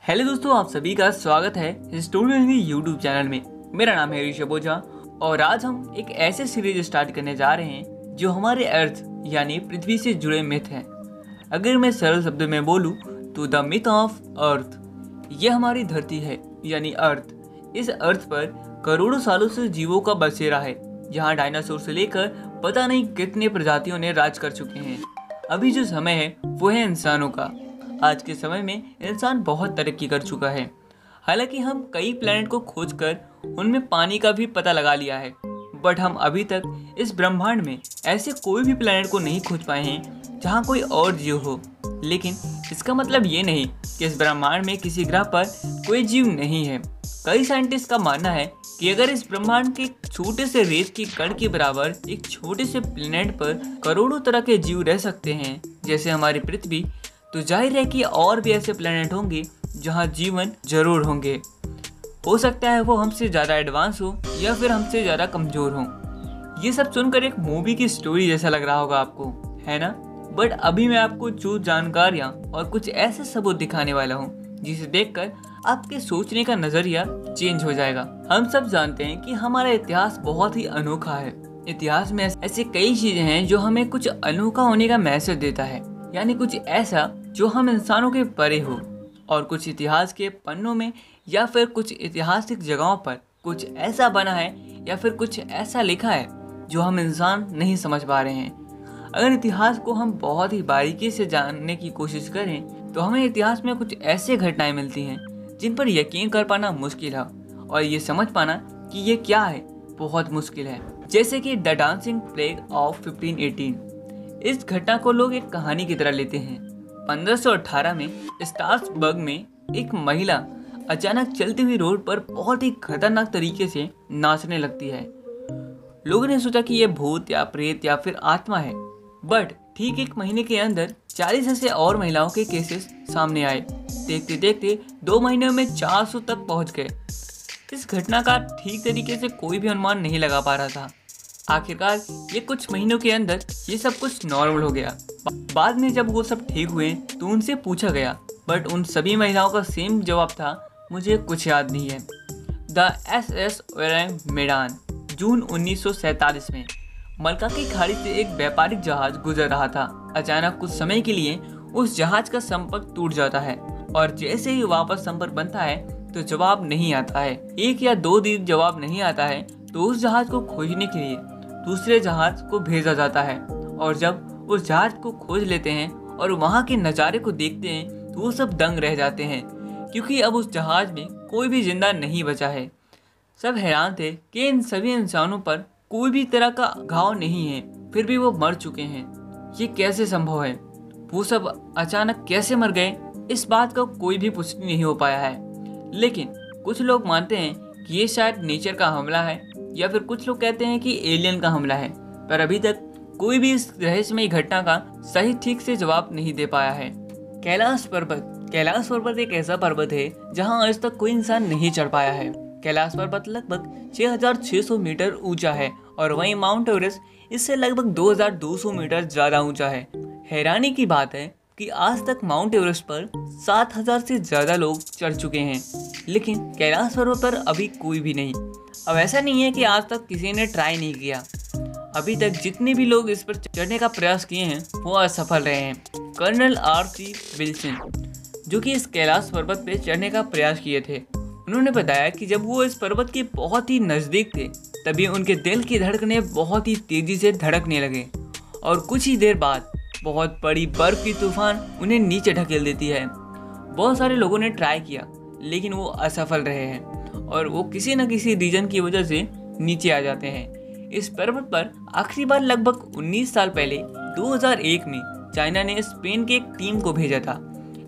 Hello दोस्तों, आप सभी का स्वागत है हिस्टोरियन यूट्यूब चैनल में। मेरा नाम है ऋषभ ओझा और आज हम एक ऐसे सीरीज स्टार्ट करने जा रहे हैं जो हमारे अर्थ यानी पृथ्वी से जुड़े मिथ हैं। अगर मैं सरल शब्दों में बोलूं तो द मिथ ऑफ अर्थ। यह हमारी धरती है यानी अर्थ। इस अर्थ पर करोड़ों सालों से जीवों का बसेरा है। यहाँ डायनासोर से लेकर पता नहीं कितने प्रजातियों ने राज कर चुके हैं। अभी जो समय है वो है इंसानों का। आज के समय में इंसान बहुत तरक्की कर चुका है। हालांकि हम कई प्लैनेट को खोजकर उनमें पानी का भी पता लगा लिया है, बट हम अभी तक इस ब्रह्मांड में ऐसे कोई भी प्लैनेट को नहीं खोज पाए हैं जहां कोई और जीव हो। लेकिन इसका मतलब ये नहीं कि इस ब्रह्मांड में किसी ग्रह पर कोई जीव नहीं है। कई साइंटिस्ट का मानना है कि अगर इस ब्रह्मांड के छोटे से रेत के कण के बराबर एक छोटे से प्लैनेट पर करोड़ों तरह के जीव रह सकते हैं जैसे हमारी पृथ्वी, तो जाहिर है कि और भी ऐसे प्लैनेट होंगे जहां जीवन जरूर होंगे। हो सकता है वो हमसे ज़्यादा एडवांस हो या फिर हमसे ज़्यादा कमज़ोर हो। ये सब सुनकर एक मूवी की स्टोरी जैसा लग रहा होगा आपको, है ना? बट अभी मैं आपको जो जानकारियाँ और कुछ ऐसे सबूत दिखाने वाला हूँ जिसे देखकर आपके सोचने का नज़रिया चेंज हो जाएगा। हम सब जानते हैं कि हमारा इतिहास बहुत ही अनोखा है। इतिहास में ऐसे कई चीज़ें हैं जो हमें कुछ अनोखा होने का मैसेज देता है, यानी कुछ ऐसा जो हम इंसानों के परे हो। और कुछ इतिहास के पन्नों में या फिर कुछ ऐतिहासिक जगहों पर कुछ ऐसा बना है या फिर कुछ ऐसा लिखा है जो हम इंसान नहीं समझ पा रहे हैं। अगर इतिहास को हम बहुत ही बारीकी से जानने की कोशिश करें तो हमें इतिहास में कुछ ऐसे घटनाएं मिलती हैं जिन पर यकीन कर पाना मुश्किल है और ये समझ पाना कि ये क्या है बहुत मुश्किल है। जैसे कि द डांसिंग प्लेग ऑफ 1518। इस घटना को लोग एक कहानी की तरह लेते हैं। 1518 में स्ट्रासबर्ग में एक महिला अचानक चलती हुई रोड पर बहुत ही खतरनाक तरीके से नाचने लगती है। लोगों ने सोचा कि यह भूत या प्रेत या फिर आत्मा है, बट ठीक एक महीने के अंदर 40 ऐसे और महिलाओं के केसेस सामने आए। देखते देखते 2 महीनों में 400 तक पहुंच गए। इस घटना का ठीक तरीके से कोई भी अनुमान नहीं लगा पा रहा था। आखिरकार ये कुछ महीनों के अंदर ये सब कुछ नॉर्मल हो गया। बाद में जब वो सब ठीक हुए तो उनसे पूछा गया, बट उन सभी महिलाओं का सेम जवाब था, मुझे कुछ याद नहीं है। द SS ओरेंग मेडान जून 1947 में मलका की खाड़ी से एक व्यापारिक जहाज गुजर रहा था। अचानक कुछ समय के लिए उस जहाज का संपर्क टूट जाता है और जैसे ही वापस संपर्क बनता है तो जवाब नहीं आता है। 1 या 2 दिन जवाब नहीं आता है तो उस जहाज को खोजने के लिए दूसरे जहाज को भेजा जाता है। और जब उस जहाज को खोज लेते हैं और वहाँ के नज़ारे को देखते हैं तो वो सब दंग रह जाते हैं, क्योंकि अब उस जहाज में कोई भी जिंदा नहीं बचा है। सब हैरान थे कि इन सभी इंसानों पर कोई भी तरह का घाव नहीं है, फिर भी वो मर चुके हैं। ये कैसे संभव है? वो सब अचानक कैसे मर गए? इस बात का कोई भी पुष्टि नहीं हो पाया है। लेकिन कुछ लोग मानते हैं कि ये शायद नेचर का हमला है या फिर कुछ लोग कहते हैं कि एलियन का हमला है, पर अभी तक कोई भी इस रहस्यमयी घटना का सही ठीक से जवाब नहीं दे पाया है। कैलाश पर्वत एक ऐसा पर्वत है जहां आज तक कोई इंसान नहीं चढ़ पाया है। कैलाश पर्वत लगभग 6600 मीटर ऊंचा है और वहीं माउंट एवरेस्ट इससे लगभग 2200 मीटर ज्यादा ऊंचा है। हैरानी की बात है कि आज तक माउंट एवरेस्ट पर 7000 से ज्यादा लोग चढ़ चुके हैं, लेकिन कैलाश पर्वत पर अभी कोई भी नहीं। अब ऐसा नहीं है कि आज तक किसी ने ट्राई नहीं किया। अभी तक जितने भी लोग इस पर चढ़ने का प्रयास किए हैं वो असफल रहे हैं। Colonel R.C. विल्सन, जो कि इस कैलाश पर्वत पे चढ़ने का प्रयास किए थे, उन्होंने बताया कि जब वो इस पर्वत के बहुत ही नज़दीक थे तभी उनके दिल की धड़कनें बहुत ही तेज़ी से धड़कने लगे और कुछ ही देर बाद बहुत बड़ी बर्फ़ की तूफान उन्हें नीचे ढकेल देती है। बहुत सारे लोगों ने ट्राई किया लेकिन वो असफल रहे हैं और वो किसी न किसी रीजन की वजह से नीचे आ जाते हैं। इस पर्वत पर आखिरी बार लगभग 19 साल पहले 2001 में चाइना ने स्पेन की एक टीम को भेजा था,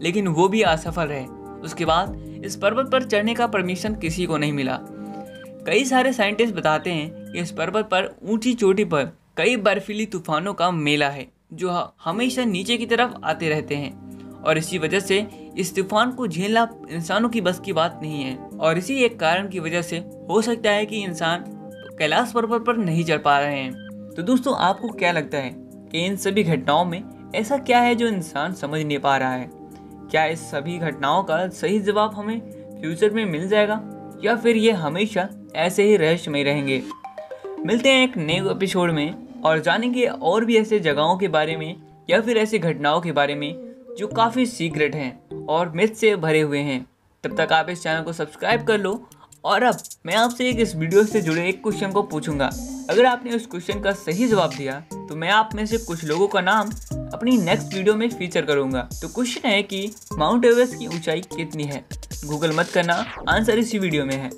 लेकिन वो भी असफल रहे। उसके बाद इस पर्वत पर चढ़ने का परमिशन किसी को नहीं मिला। कई सारे साइंटिस्ट बताते हैं कि इस पर्वत पर ऊंची चोटी पर कई बर्फीली तूफानों का मेला है जो हमेशा नीचे की तरफ आते रहते हैं और इसी वजह से इस तूफान को झेलना इंसानों की बस की बात नहीं है। और इसी एक कारण की वजह से हो सकता है कि इंसान कैलाश पर्वत पर नहीं चढ़ पा रहे हैं। तो दोस्तों, आपको क्या लगता है कि इन सभी घटनाओं में ऐसा क्या है जो इंसान समझ नहीं पा रहा है? क्या इस सभी घटनाओं का सही जवाब हमें फ्यूचर में मिल जाएगा या फिर ये हमेशा ऐसे ही रहस्यमय रहेंगे? मिलते हैं एक नए एपिसोड में और जानेंगे और भी ऐसे जगहों के बारे में या फिर ऐसी घटनाओं के बारे में जो काफ़ी सीक्रेट हैं और मिथ से भरे हुए हैं। तब तक आप इस चैनल को सब्सक्राइब कर लो। और अब मैं आपसे इस वीडियो से जुड़े एक क्वेश्चन को पूछूंगा। अगर आपने उस क्वेश्चन का सही जवाब दिया तो मैं आप में से कुछ लोगों का नाम अपनी नेक्स्ट वीडियो में फीचर करूंगा। तो क्वेश्चन है कि माउंट एवरेस्ट की ऊंचाई कितनी है? गूगल मत करना, आंसर इसी वीडियो में है।